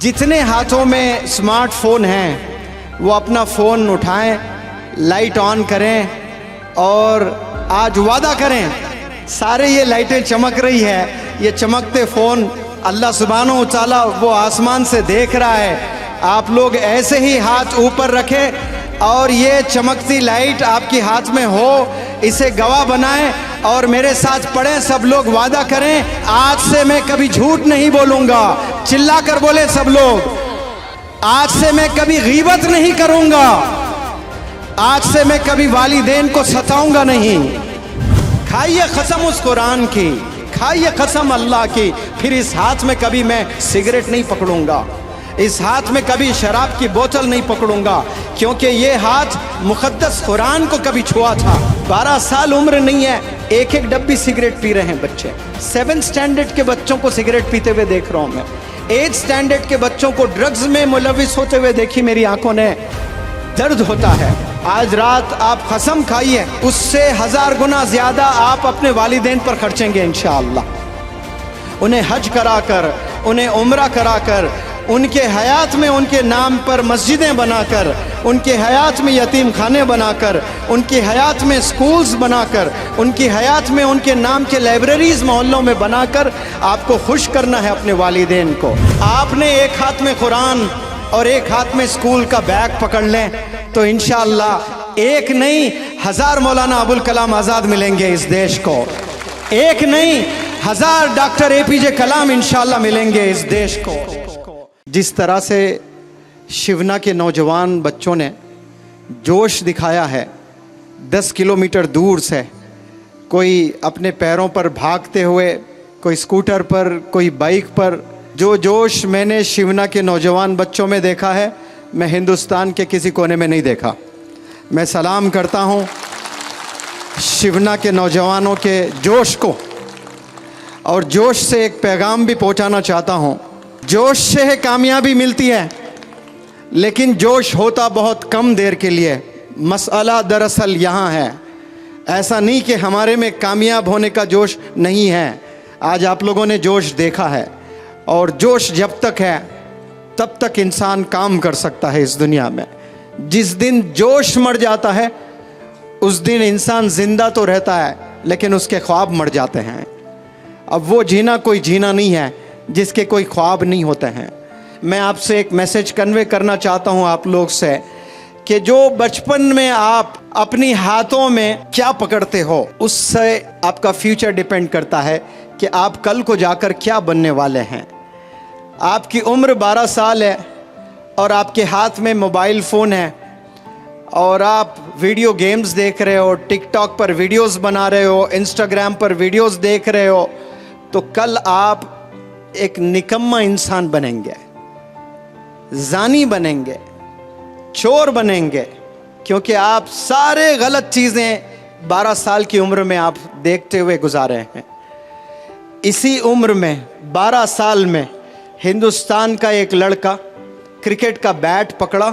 जितने हाथों में स्मार्टफोन हैं वो अपना फ़ोन उठाएं, लाइट ऑन करें और आज वादा करें, सारे ये लाइटें चमक रही है, ये चमकते फ़ोन अल्लाह सुब्हानहू व तआला वो आसमान से देख रहा है। आप लोग ऐसे ही हाथ ऊपर रखें और ये चमकती लाइट आपके हाथ में हो, इसे गवाह बनाएं और मेरे साथ पढ़ें। सब लोग वादा करें, आज से मैं कभी झूठ नहीं बोलूँगा। चिल्ला कर बोले सब लोग, आज से मैं कभी गीबत नहीं करूँगा, आज से मैं कभी वालिदैन को सताऊँगा नहीं। खाइए कसम उस कुरान की, खाइए कसम अल्लाह की, फिर इस हाथ में कभी मैं सिगरेट नहीं पकड़ूंगा, इस हाथ में कभी शराब की बोतल नहीं पकड़ूंगा, क्योंकि ये हाथ मुक़द्दस कुरान को कभी छुआ था। 12 साल उम्र नहीं है, एक एक डब्बी सिगरेट पी रहे हैं बच्चे। 7th स्टैंडर्ड के बच्चों को सिगरेट पीते हुए देख रहा हूँ मैं। 8th स्टैंडर्ड के बच्चों को ड्रग्स में मुलविस होते हुए देखी मेरी आंखों ने। दर्द होता है। आज रात आप कसम खाइए, उससे 1000 गुना ज्यादा आप अपने वालिदैन पर खर्चेंगे इंशाअल्लाह। उन्हें हज कराकर, उन्हें उम्रा कराकर, उनके हयात में उनके नाम पर मस्जिदें बनाकर, उनके हयात में यतीम खाने बनाकर, उनकी हयात में स्कूल्स बनाकर, उनकी हयात में उनके नाम के लाइब्रेरीज मोहल्लों में बनाकर आपको खुश करना है अपने वालिदैन को। आपने एक हाथ में कुरान और एक हाथ में स्कूल का बैग पकड़ लें तो इंशाअल्लाह एक नहीं 1000 मौलाना अबुल कलाम आज़ाद मिलेंगे इस देश को। एक नहीं 1000 डॉक्टर APJ कलाम इंशाअल्लाह मिलेंगे इस देश को। जिस तरह से शिवना के नौजवान बच्चों ने जोश दिखाया है, 10 किलोमीटर दूर से, कोई अपने पैरों पर भागते हुए, कोई स्कूटर पर, कोई बाइक पर, जो जोश मैंने शिवना के नौजवान बच्चों में देखा है मैं हिंदुस्तान के किसी कोने में नहीं देखा। मैं सलाम करता हूँ शिवना के नौजवानों के जोश को, और जोश से एक पैगाम भी पहुँचाना चाहता हूँ। जोश से है कामयाबी मिलती है, लेकिन जोश होता बहुत कम देर के लिए। मसला दरअसल यहाँ है, ऐसा नहीं कि हमारे में कामयाब होने का जोश नहीं है। आज आप लोगों ने जोश देखा है, और जोश जब तक है तब तक इंसान काम कर सकता है इस दुनिया में। जिस दिन जोश मर जाता है उस दिन इंसान जिंदा तो रहता है लेकिन उसके ख्वाब मर जाते हैं। अब वो जीना कोई जीना नहीं है जिसके कोई ख्वाब नहीं होते हैं। मैं आपसे एक मैसेज कन्वे करना चाहता हूँ आप लोग से कि जो बचपन में आप अपनी हाथों में क्या पकड़ते हो उससे आपका फ्यूचर डिपेंड करता है कि आप कल को जाकर क्या बनने वाले हैं। आपकी उम्र 12 साल है और आपके हाथ में मोबाइल फ़ोन है और आप वीडियो गेम्स देख रहे हो, टिकटॉक पर वीडियोस बना रहे हो, इंस्टाग्राम पर वीडियोस देख रहे हो, तो कल आप एक निकम्मा इंसान बनेंगे, जानी बनेंगे, चोर बनेंगे, क्योंकि आप सारे गलत चीज़ें 12 साल की उम्र में आप देखते हुए गुजारे हैं। इसी उम्र में 12 साल में हिंदुस्तान का एक लड़का क्रिकेट का बैट पकड़ा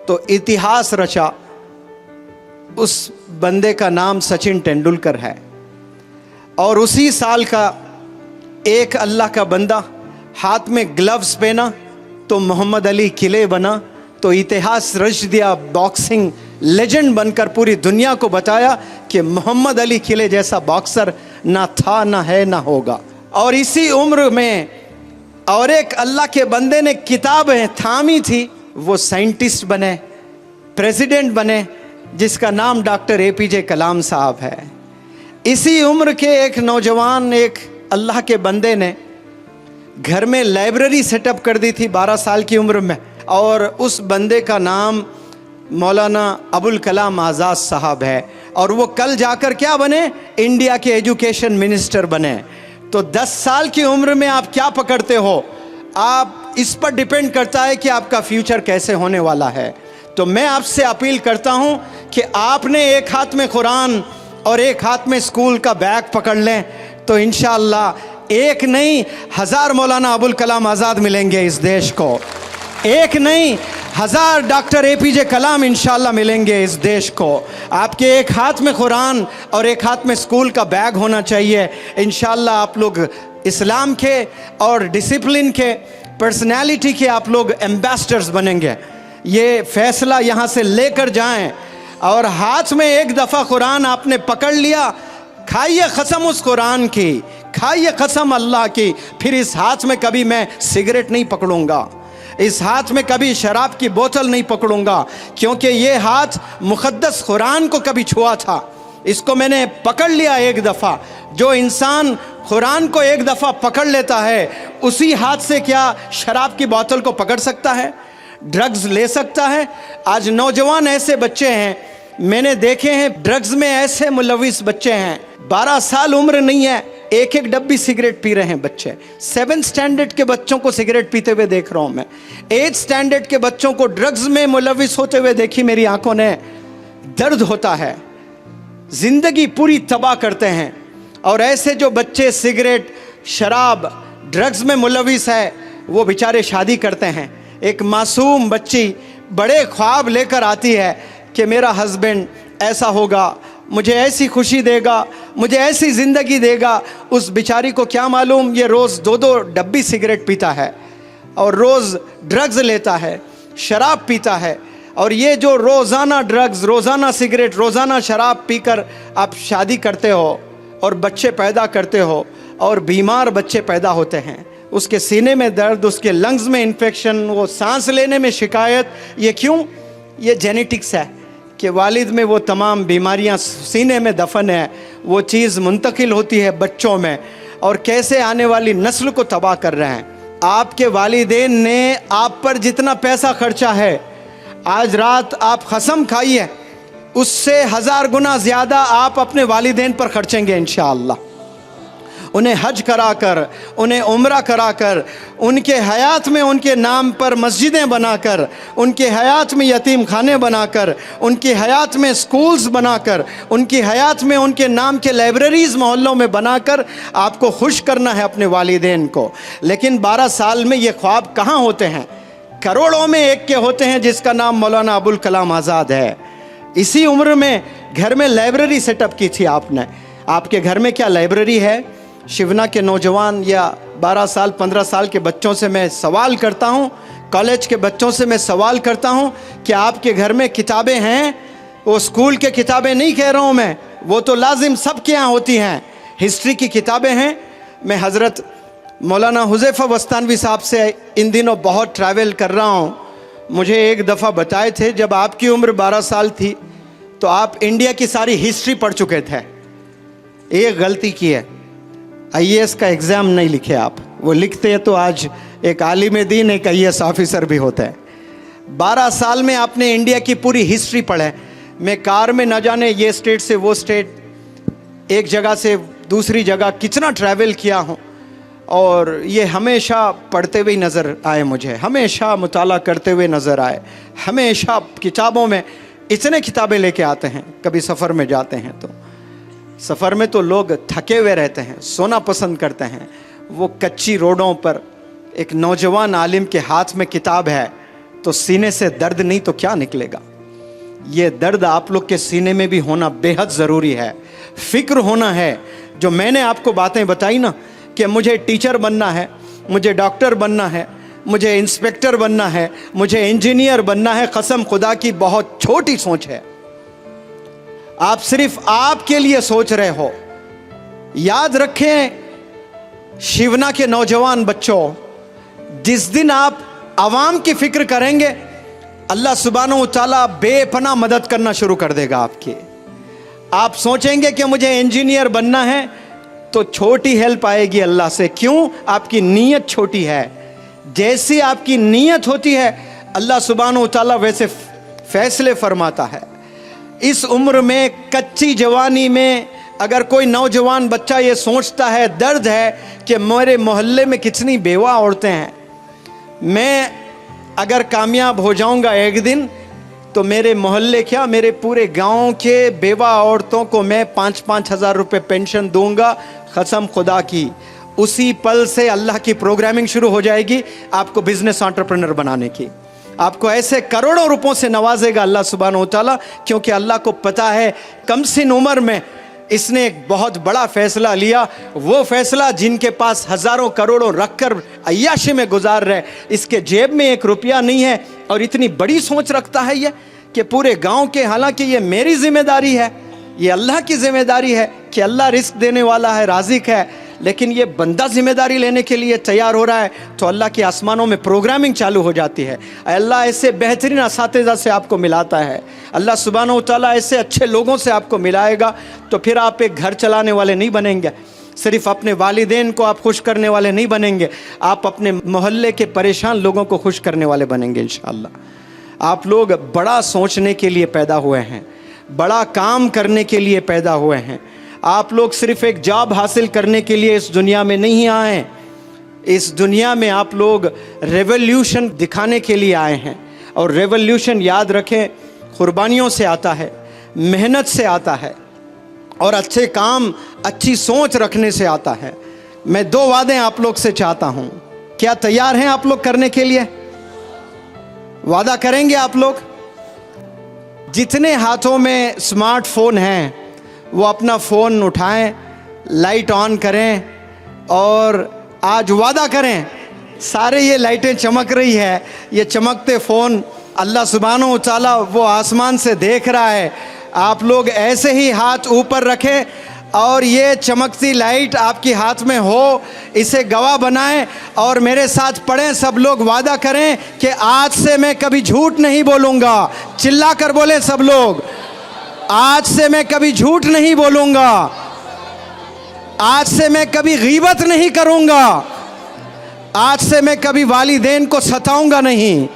तो इतिहास रचा। उस बंदे का नाम सचिन तेंदुलकर है। और उसी साल का एक अल्लाह का बंदा हाथ में ग्लव्स पहना तो मोहम्मद अली किले बना, तो इतिहास रच दिया। बॉक्सिंग लेजेंड बनकर पूरी दुनिया को बताया कि मोहम्मद अली किले जैसा बॉक्सर ना था, ना है, ना होगा। और इसी उम्र में और एक अल्लाह के बंदे ने किताबें थामी थी, वो साइंटिस्ट बने, प्रेसिडेंट बने, जिसका नाम डॉक्टर APJ कलाम साहब है। इसी उम्र के एक नौजवान, एक अल्लाह के बंदे ने घर में लाइब्रेरी सेटअप कर दी थी 12 साल की उम्र में, और उस बंदे का नाम मौलाना अबुल कलाम आज़ाद साहब है। और वो कल जाकर क्या बने? इंडिया के एजुकेशन मिनिस्टर बने। तो 10 साल की उम्र में आप क्या पकड़ते हो, आप इस पर डिपेंड करता है कि आपका फ्यूचर कैसे होने वाला है। तो मैं आपसे अपील करता हूं कि आपने एक हाथ में कुरान और एक हाथ में स्कूल का बैग पकड़ लें तो इंशाअल्लाह एक नहीं 1000 मौलाना अबुल कलाम आज़ाद मिलेंगे इस देश को। एक नहीं 1000 डॉक्टर APJ कलाम इंशाअल्लाह मिलेंगे इस देश को। आपके एक हाथ में कुरान और एक हाथ में स्कूल का बैग होना चाहिए। इंशाअल्लाह आप लोग इस्लाम के और डिसिप्लिन के, पर्सनैलिटी के आप लोग एम्बेसडर्स बनेंगे। ये फैसला यहाँ से लेकर जाएं और हाथ में एक दफ़ा कुरान आपने पकड़ लिया, खाइए कसम उस कुरान की, खाइए कसम अल्लाह की, फिर इस हाथ में कभी मैं सिगरेट नहीं पकड़ूंगा, इस हाथ में कभी शराब की बोतल नहीं पकड़ूंगा, क्योंकि ये हाथ मुक़द्दस कुरान को कभी छुआ था, इसको मैंने पकड़ लिया एक दफ़ा। जो इंसान कुरान को एक दफ़ा पकड़ लेता है, उसी हाथ से क्या शराब की बोतल को पकड़ सकता है, ड्रग्स ले सकता है? आज नौजवान ऐसे बच्चे हैं मैंने देखे हैं, ड्रग्स में ऐसे मुलविस बच्चे हैं, 12 साल उम्र नहीं है, एक एक डब्बी सिगरेट पी रहे हैं बच्चे। 7th स्टैंडर्ड के बच्चों को सिगरेट पीते हुए देख रहा हूँ मैं, 8th स्टैंडर्ड के बच्चों को ड्रग्स में मुलविस होते हुए देखी मेरी आंखों ने। दर्द होता है, जिंदगी पूरी तबाह करते हैं। और ऐसे जो बच्चे सिगरेट, शराब, ड्रग्स में मुलविस है, वो बेचारे शादी करते हैं। एक मासूम बच्ची बड़े ख्वाब लेकर आती है कि मेरा हस्बैंड ऐसा होगा, मुझे ऐसी खुशी देगा, मुझे ऐसी ज़िंदगी देगा। उस बेचारी को क्या मालूम ये रोज़ 2-2 डब्बी सिगरेट पीता है और रोज़ ड्रग्स लेता है, शराब पीता है। और ये जो रोज़ाना ड्रग्स, रोज़ाना सिगरेट, रोज़ाना शराब पीकर आप शादी करते हो और बच्चे पैदा करते हो और बीमार बच्चे पैदा होते हैं, उसके सीने में दर्द, उसके लंग्स में इन्फेक्शन, वो सांस लेने में शिकायत, ये क्यों? ये जेनेटिक्स है कि वालिद में वो तमाम बीमारियां सीने में दफन है, वो चीज़ मुंतकिल होती है बच्चों में, और कैसे आने वाली नस्ल को तबाह कर रहे हैं। आपके वालिदैन ने आप पर जितना पैसा खर्चा है, आज रात आप कसम खाइए उससे 1000 गुना ज़्यादा आप अपने वालिदैन पर खर्चेंगे इंशाअल्लाह। उन्हें हज कराकर, उन्हें उम्रा कराकर, उनके हयात में उनके नाम पर मस्जिदें बनाकर, उनके हयात में यतीम खाने बनाकर, उनकी हयात में स्कूल्स बनाकर, उनकी हयात में उनके नाम के लाइब्रेरीज़ मोहल्लों में बनाकर आपको खुश करना है अपने वालिदैन को। लेकिन 12 साल में ये ख्वाब कहाँ होते हैं? करोड़ों में एक के होते हैं जिसका नाम मौलाना अबुल कलाम आज़ाद है। इसी उम्र में घर में लाइब्रेरी सेटअप की थी आपने। आपके घर में क्या लाइब्रेरी है? शिवना के नौजवान या 12 साल 15 साल के बच्चों से मैं सवाल करता हूँ, कॉलेज के बच्चों से मैं सवाल करता हूँ कि आपके घर में किताबें हैं? वो स्कूल के किताबें नहीं कह रहा हूँ मैं, वो तो लाजिम सबके यहाँ होती हैं। हिस्ट्री की किताबें हैं। मैं हज़रत मौलाना हुज़ैफ़ा वस्तानवी साहब से इन दिनों बहुत ट्रैवल कर रहा हूँ। मुझे एक दफ़ा बताए थे जब आपकी उम्र 12 साल थी तो आप इंडिया की सारी हिस्ट्री पढ़ चुके थे। एक गलती की है, IAS का एग्ज़ाम नहीं लिखे आप, वो लिखते हैं तो आज एक आलिम दीन, एक IAS ऑफिसर भी होता है। 12 साल में आपने इंडिया की पूरी हिस्ट्री पढ़े। मैं कार में न जाने ये स्टेट से वो स्टेट, एक जगह से दूसरी जगह कितना ट्रैवल किया हूँ, और ये हमेशा पढ़ते हुए नज़र आए, मुझे हमेशा मुताला करते हुए नज़र आए। हमेशा किताबों में इतने किताबें लेके आते हैं। कभी सफ़र में जाते हैं तो सफ़र में तो लोग थके हुए रहते हैं, सोना पसंद करते हैं। वो कच्ची रोडों पर एक नौजवान आलिम के हाथ में किताब है तो सीने से दर्द नहीं तो क्या निकलेगा? ये दर्द आप लोग के सीने में भी होना बेहद ज़रूरी है। फ़िक्र होना है। जो मैंने आपको बातें बताई ना कि मुझे टीचर बनना है, मुझे डॉक्टर बनना है, मुझे इंस्पेक्टर बनना है, मुझे इंजीनियर बनना है, कसम खुदा की बहुत छोटी सोच है। आप सिर्फ आपके लिए सोच रहे हो। याद रखें शिवना के नौजवान बच्चों, जिस दिन आप आवाम की फिक्र करेंगे, अल्लाह सुब्हानहू तआला बेपनाह मदद करना शुरू कर देगा आपकी। आप सोचेंगे कि मुझे इंजीनियर बनना है तो छोटी हेल्प आएगी अल्लाह से। क्यों? आपकी नीयत छोटी है। जैसी आपकी नीयत होती है अल्लाह सुब्हानहू तआला वैसे फैसले फरमाता है। इस उम्र में, कच्ची जवानी में, अगर कोई नौजवान बच्चा ये सोचता है, दर्द है कि मेरे मोहल्ले में कितनी बेवा औरतें हैं, मैं अगर कामयाब हो जाऊंगा एक दिन तो मेरे मोहल्ले क्या, मेरे पूरे गांव के बेवा औरतों को मैं 5-5 हज़ार रुपये पेंशन दूंगा, कसम खुदा की। उसी पल से अल्लाह की प्रोग्रामिंग शुरू हो जाएगी आपको बिजनेस एंटरप्रेन्योर बनाने की। आपको ऐसे करोड़ों रुपयों से नवाजेगा अल्लाह सुब्हानहू तआला, क्योंकि अल्लाह को पता है कम सिन उम्र में इसने एक बहुत बड़ा फैसला लिया, वो फैसला जिनके पास हजारों करोड़ों रखकर अय्याशी में गुजार रहे, इसके जेब में एक रुपया नहीं है और इतनी बड़ी सोच रखता है ये कि पूरे गांव के, हालांकि ये मेरी जिम्मेदारी है, ये अल्लाह की जिम्मेदारी है कि अल्लाह रिस्क देने वाला है, राज़िक है, लेकिन ये बंदा जिम्मेदारी लेने के लिए तैयार हो रहा है तो अल्लाह के आसमानों में प्रोग्रामिंग चालू हो जाती है। अल्लाह ऐसे बेहतरीन असातिज़ा से आपको मिलाता है, अल्लाह सुब्हानहू व तआला ऐसे अच्छे लोगों से आपको मिलाएगा, तो फिर आप एक घर चलाने वाले नहीं बनेंगे, सिर्फ अपने वालिदैन को आप खुश करने वाले नहीं बनेंगे, आप अपने मोहल्ले के परेशान लोगों को खुश करने वाले बनेंगे इंशाअल्लाह। आप लोग बड़ा सोचने के लिए पैदा हुए हैं, बड़ा काम करने के लिए पैदा हुए हैं। आप लोग सिर्फ एक जॉब हासिल करने के लिए इस दुनिया में नहीं आए, इस दुनिया में आप लोग रेवोल्यूशन दिखाने के लिए आए हैं। और रेवोल्यूशन याद रखें, कुर्बानियों से आता है, मेहनत से आता है और अच्छे काम, अच्छी सोच रखने से आता है। मैं 2 वादे आप लोग से चाहता हूं, क्या तैयार हैं आप लोग करने के लिए? वादा करेंगे आप लोग? जितने हाथों में स्मार्टफोन हैं वो अपना फ़ोन उठाएं, लाइट ऑन करें और आज वादा करें, सारे ये लाइटें चमक रही है, ये चमकते फ़ोन अल्लाह सुब्हानहू व तआला वो आसमान से देख रहा है। आप लोग ऐसे ही हाथ ऊपर रखें और ये चमकती लाइट आपके हाथ में हो, इसे गवाह बनाएं और मेरे साथ पढ़ें। सब लोग वादा करें कि आज से मैं कभी झूठ नहीं बोलूँगा। चिल्ला कर बोले सब लोग, आज से मैं कभी झूठ नहीं बोलूँगा, आज से मैं कभी गीबत नहीं करूँगा, आज से मैं कभी वालिदैन को सताऊँगा नहीं।